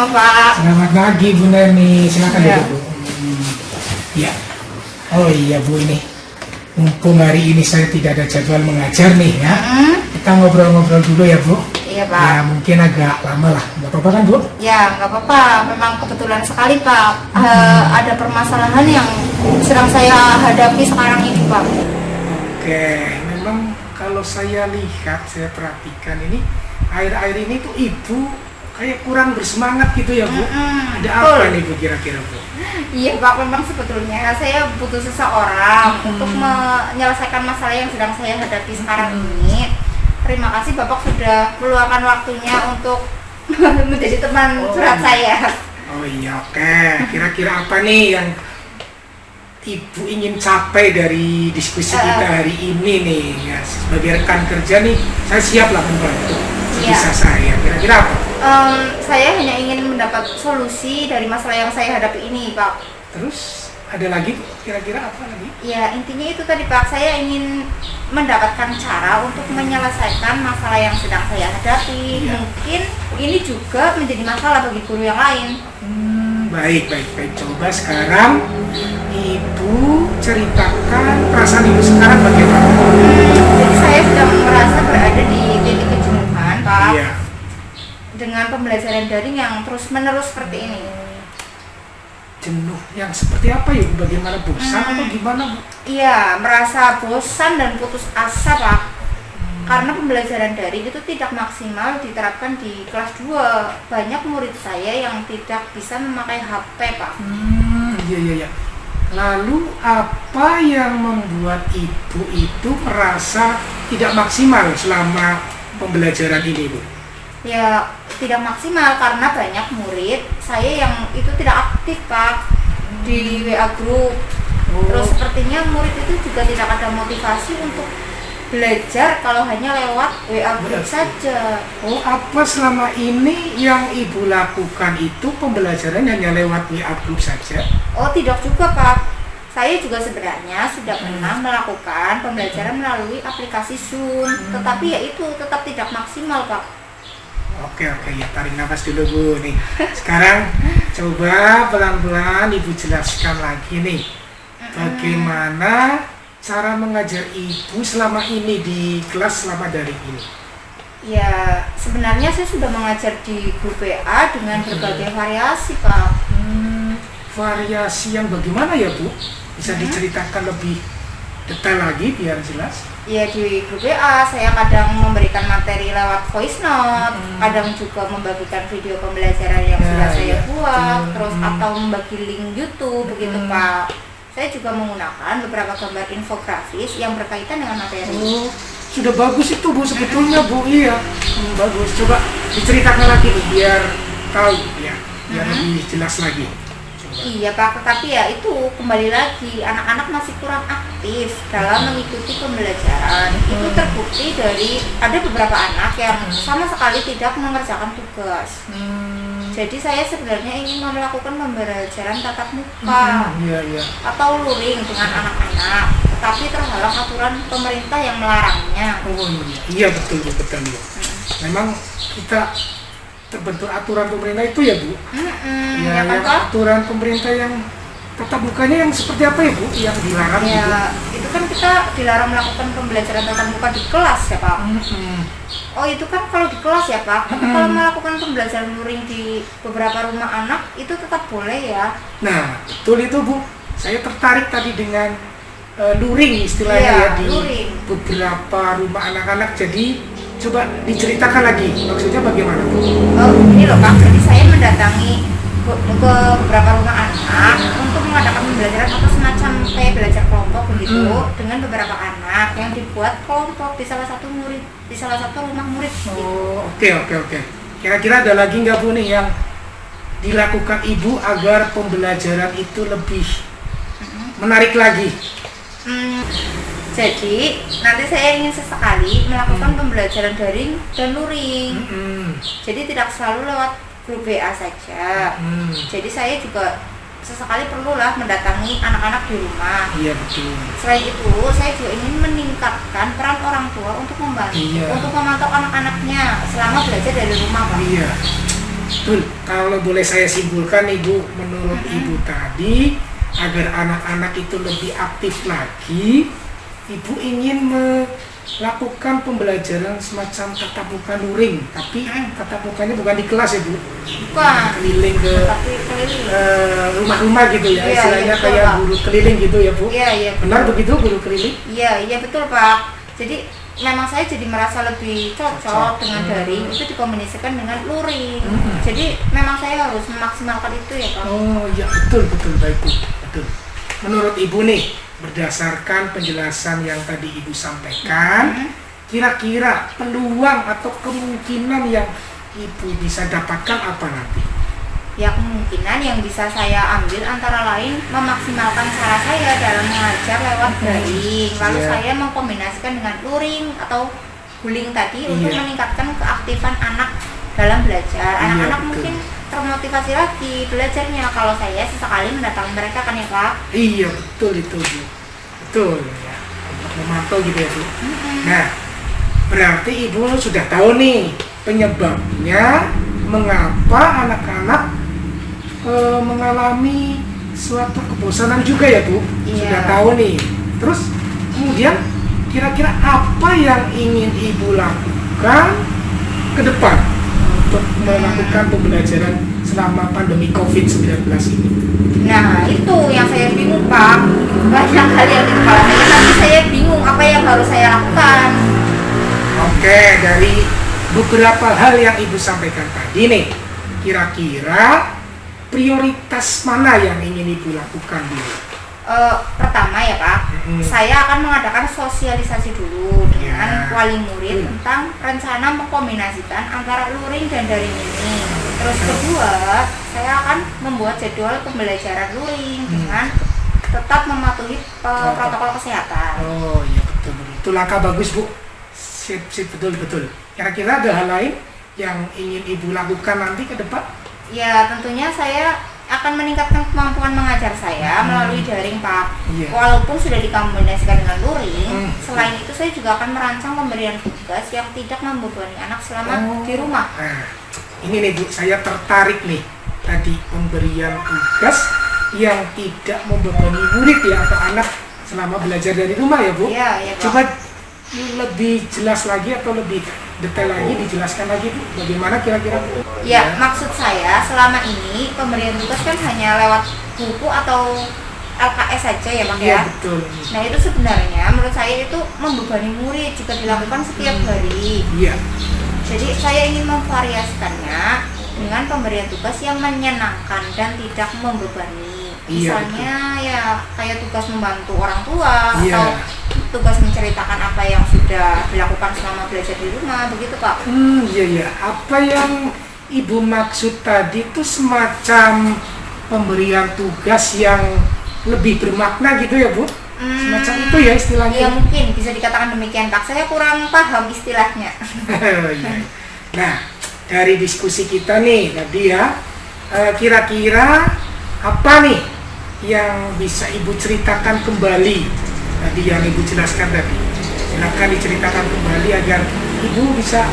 sama-sama Pak. Selamat pagi Bu Neni, silakan Ya. Bu. Ya. Oh iya Bu, ini mumpung hari ini saya tidak ada jadwal mengajar nih ya. Kita ngobrol-ngobrol dulu ya Bu. Iya Pak. Ya mungkin agak lama lah, nggak apa-apa kan Bu? Ya nggak apa-apa, memang kebetulan sekali Pak. Ada permasalahan yang sedang saya hadapi sekarang ini Pak. Oke, memang kalau saya lihat, saya perhatikan ini akhir-akhir ini tuh Ibu kayak kurang bersemangat gitu ya Bu. Ada betul. apa nih Bu kira-kira Bu? Iya Pak, memang sebetulnya saya butuh seseorang untuk menyelesaikan masalah yang sedang saya hadapi sekarang ini. Terima kasih Bapak sudah meluangkan waktunya untuk menjadi teman curhat saya. Oh iya, oke. Kira-kira apa nih yang Ibu ingin capai dari diskusi kita hari ini nih? Ya, sebagai rekan kerja nih, saya siap lah membantu sebisa saya. Kira-kira apa? Saya hanya ingin mendapat solusi dari masalah yang saya hadapi ini Pak. Terus ada lagi Bu? Kira-kira apa lagi? Ya intinya itu tadi Pak, saya ingin mendapatkan cara untuk menyelesaikan masalah yang sedang saya hadapi. Iya. Mungkin ini juga menjadi masalah bagi guru yang lain. Baik. Coba sekarang Ibu ceritakan perasaan Ibu sekarang bagaimana? Jadi saya sedang merasa berada di titik kejenuhan Pak, Iya. dengan pembelajaran daring yang terus-menerus seperti ini. Jenuh yang seperti apa ya Bu? Bagaimana, bosan atau gimana Bu? Iya, merasa bosan dan putus asa Pak, karena pembelajaran daring itu tidak maksimal diterapkan di kelas 2. Banyak murid saya yang tidak bisa memakai HP Pak. Iya. Lalu apa yang membuat Ibu itu merasa tidak maksimal selama pembelajaran ini Bu? Ya tidak maksimal karena banyak murid saya yang itu tidak aktif Pak di WA group. Terus sepertinya murid itu juga tidak ada motivasi untuk belajar kalau hanya lewat WA group saja. Oh, apa selama ini yang Ibu lakukan itu pembelajaran hanya lewat WA group saja? Oh tidak juga Pak, saya juga sebenarnya sudah pernah melakukan pembelajaran melalui aplikasi Zoom, tetapi ya itu tetap tidak maksimal Pak. Oke, ya tarik nafas dulu Bu nih. Sekarang coba pelan-pelan Ibu jelaskan lagi nih. Bagaimana cara mengajar Ibu selama ini di kelas selama daring ini? Ya sebenarnya saya sudah mengajar di grup WA dengan berbagai variasi Pak. Variasi yang bagaimana ya Bu? Bisa diceritakan lebih detail lagi biar jelas? Ya di grup WA saya kadang memberikan materi lewat voice note, kadang juga membagikan video pembelajaran yang sudah saya buat, terus atau membagi link YouTube begitu Pak. Saya juga menggunakan beberapa gambar infografis yang berkaitan dengan materi. Oh, sudah bagus itu Bu sebetulnya Bu. Iya, bagus. Coba diceritakan lagi Bu, biar tahu ya, biar lebih jelas lagi. Iya Pak, tetapi ya itu kembali lagi anak-anak masih kurang aktif dalam mengikuti pembelajaran. Itu terbukti dari ada beberapa anak yang sama sekali tidak mengerjakan tugas. Jadi saya sebenarnya ingin melakukan pembelajaran tatap muka Iya. atau luring dengan anak-anak, tetapi terhalang aturan pemerintah yang melarangnya. Oh iya betul Bu. Memang kita terbentur aturan pemerintah itu ya Bu. Ya kan yang Pak? aturan pemerintah yang tatap mukanya yang seperti apa ya Bu? Yang dilarang gitu? Ya itu kan kita dilarang melakukan pembelajaran tatap muka di kelas ya Pak. Oh itu kan kalau di kelas ya Pak. Tapi kalau melakukan pembelajaran luring di beberapa rumah anak itu tetap boleh ya. Nah betul itu Bu. Saya tertarik tadi dengan luring istilahnya Iya, ya di luring. beberapa rumah anak-anak. Jadi coba diceritakan lagi maksudnya bagaimana Bu? Oh ini loh Pak. Jadi saya mendatangi ke beberapa rumah anak untuk mengadakan pembelajaran atau semacam kayak belajar kelompok begitu dengan beberapa anak yang dibuat kelompok di salah satu rumah murid. Oh oke. Kira-kira ada lagi nggak Bu nih yang dilakukan Ibu agar pembelajaran itu lebih menarik lagi? Jadi nanti saya ingin sesekali melakukan pembelajaran daring dan luring. Jadi tidak selalu lewat grup WA saja. Jadi saya juga sesekali perlulah mendatangi anak-anak di rumah. Iya betul. Selain itu, saya juga ingin meningkatkan peran orang tua untuk membantu, untuk memantau anak-anaknya selama belajar dari rumah, Pak. Iya. Betul. Kalau boleh saya simpulkan Ibu, menurut Ibu tadi agar anak-anak itu lebih aktif lagi, Ibu ingin melakukan pembelajaran semacam tatap muka luring, tapi tatap mukanya bukan di kelas ya Bu, Bukan, keliling ke tapi keliling. rumah-rumah gitu ya, Iya, istilahnya iya, betul, kayak Pak. guru keliling gitu ya Bu. Iya, iya. Benar begitu guru keliling? Iya, iya betul Pak. Jadi memang saya jadi merasa lebih cocok dengan daring itu dikombinasikan dengan luring. Jadi memang saya harus memaksimalkan itu ya Pak. Oh ya, betul baik Bu, betul. Menurut Ibu nih, berdasarkan penjelasan yang tadi Ibu sampaikan, kira-kira peluang atau kemungkinan yang Ibu bisa dapatkan apa nanti? Ya kemungkinan yang bisa saya ambil antara lain memaksimalkan cara saya dalam mengajar lewat daring. Lalu Iya. saya mengkombinasikan dengan luring atau guling tadi untuk Iya. meningkatkan keaktifan anak dalam belajar. Iya, Anak-anak betul. mungkin termotivasi lagi belajarnya kalau saya sesekali mendatangi mereka kan ya Pak. Iya betul itu Bu, betul ya, untuk memantau gitu ya Bu. Nah, berarti Ibu sudah tahu nih penyebabnya mengapa anak-anak mengalami suatu kebosanan juga ya Bu. Iya. Sudah tahu nih. Terus kemudian kira-kira apa yang ingin Ibu lakukan ke depan untuk melakukan pembelajaran selama pandemi COVID-19 ini? Nah itu yang saya bingung Pak. Banyak hal yang di kepala saya tapi saya bingung apa yang harus saya lakukan. Oke, dari beberapa hal yang Ibu sampaikan tadi nih, kira-kira prioritas mana yang ingin Ibu lakukan dulu? Pertama ya Pak, saya akan mengadakan sosialisasi dulu dengan Ya. wali murid tentang rencana mengkombinasikan antara luring dan daring ini. Terus kedua, saya akan membuat jadwal pembelajaran luring dengan tetap mematuhi protokol kesehatan. Oh iya betul, itu langkah bagus Bu. Sip betul. Kira-kira ada hal lain yang ingin Ibu lakukan nanti ke depan? Ya tentunya saya akan meningkatkan kemampuan mengajar saya melalui daring Pak. Iya. Walaupun sudah dikombinasikan dengan luring, selain itu saya juga akan merancang pemberian tugas yang tidak membebani anak selama di rumah. Nah, ini nih Bu, saya tertarik nih tadi pemberian tugas yang tidak membebani murid ya atau anak selama belajar dari rumah ya Bu. Iya, iya Pak. Coba lebih jelas lagi atau lebih detail lagi dijelaskan lagi Bu, bagaimana kira-kira Bu? Ya, maksud saya selama ini pemberian tugas kan hanya lewat buku atau LKS saja ya Pak Iya ya. betul. Nah itu sebenarnya menurut saya itu membebani murid jika dilakukan setiap hari. Iya. Jadi saya ingin memvariasikannya dengan pemberian tugas yang menyenangkan dan tidak membebani. Iya, Misalnya ya kayak tugas membantu orang tua Iya. atau tugas menceritakan apa yang sudah dilakukan selama belajar di rumah, begitu Pak. Iya. Apa yang Ibu maksud tadi itu semacam pemberian tugas yang lebih bermakna gitu ya Bu? Semacam itu ya istilahnya? Ya mungkin bisa dikatakan demikian Pak. Saya kurang paham istilahnya. Iya. Nah, dari diskusi kita nih tadi ya, kira-kira apa nih yang bisa Ibu ceritakan kembali tadi yang Ibu jelaskan tadi? Silakan diceritakan kembali agar Ibu bisa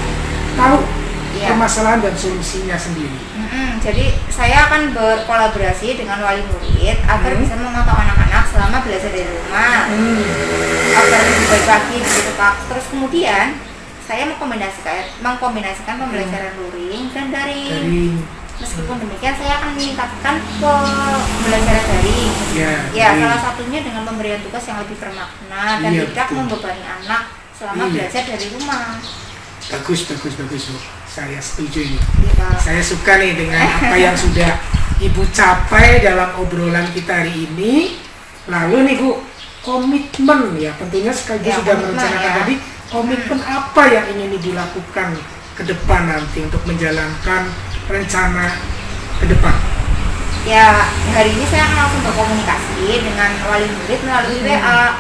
tahu Iya. permasalahan dan solusinya sendiri. Jadi saya akan berkolaborasi dengan wali murid agar bisa memantau anak-anak selama belajar dari rumah agar lebih baik lagi begitu Pak. Terus kemudian saya mengkombinasikan pembelajaran luring dan daring. Dari Meskipun demikian saya akan meningkatkan pembelajaran daring. Ya dari- salah satunya dengan pemberian tugas yang lebih bermakna dan Iya, tidak betul. membebani anak selama Iya. belajar dari rumah. bagus Bu. Saya setuju ini. Iya, Pak. Saya suka nih dengan apa yang sudah Ibu capai dalam obrolan kita hari ini. Lalu nih Bu, komitmen ya tentunya sekaligus Ya, sudah komitmen, merencanakan ya. tadi komitmen apa yang ingin Ibu lakukan ke depan nanti untuk menjalankan rencana ke depan. Ya hari ini saya akan langsung berkomunikasi dengan wali murid melalui WA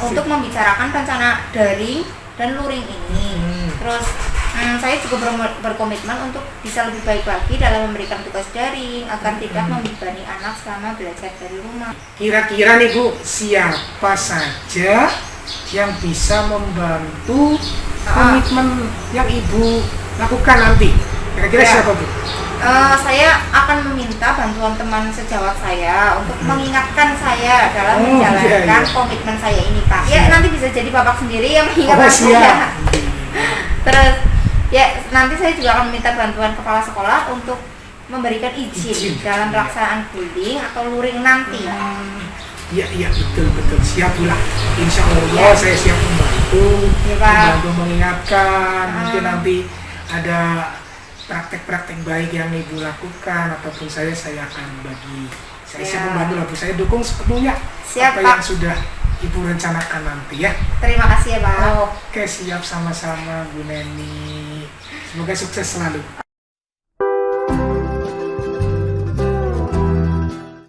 untuk membicarakan rencana daring dan luring ini. Terus saya juga berkomitmen untuk bisa lebih baik lagi dalam memberikan tugas daring agar tidak membebani anak selama belajar dari rumah. Kira-kira nih Bu, siapa saja yang bisa membantu komitmen yang Ibu lakukan nanti Kira-kira Ya. siapa Bu? Saya akan meminta bantuan teman sejawat saya untuk mengingatkan saya dalam Oh, iya, menjalankan iya. komitmen saya ini, Pak. Siap. Ya, nanti bisa jadi Bapak sendiri yang Oh mengingatkan saya. siap. Terus, ya nanti saya juga akan meminta bantuan kepala sekolah untuk memberikan izin Izin, dalam iya. pelaksanaan bullying atau luring nanti. Iya betul siap pula. Insya Allah Iya. saya siap membantu, Iya, Pak. membantu mengingatkan. Ah. Mungkin nanti ada praktek-praktek baik yang ibu lakukan ataupun saya akan bagi. Saya siap Iya. membantu lah Bu. Saya dukung sepenuhnya Siap, apa Pak. yang sudah ibu rencanakan nanti ya. Terima kasih ya, Pak. Oke siap sama-sama Bu Neni. Semoga sukses selalu.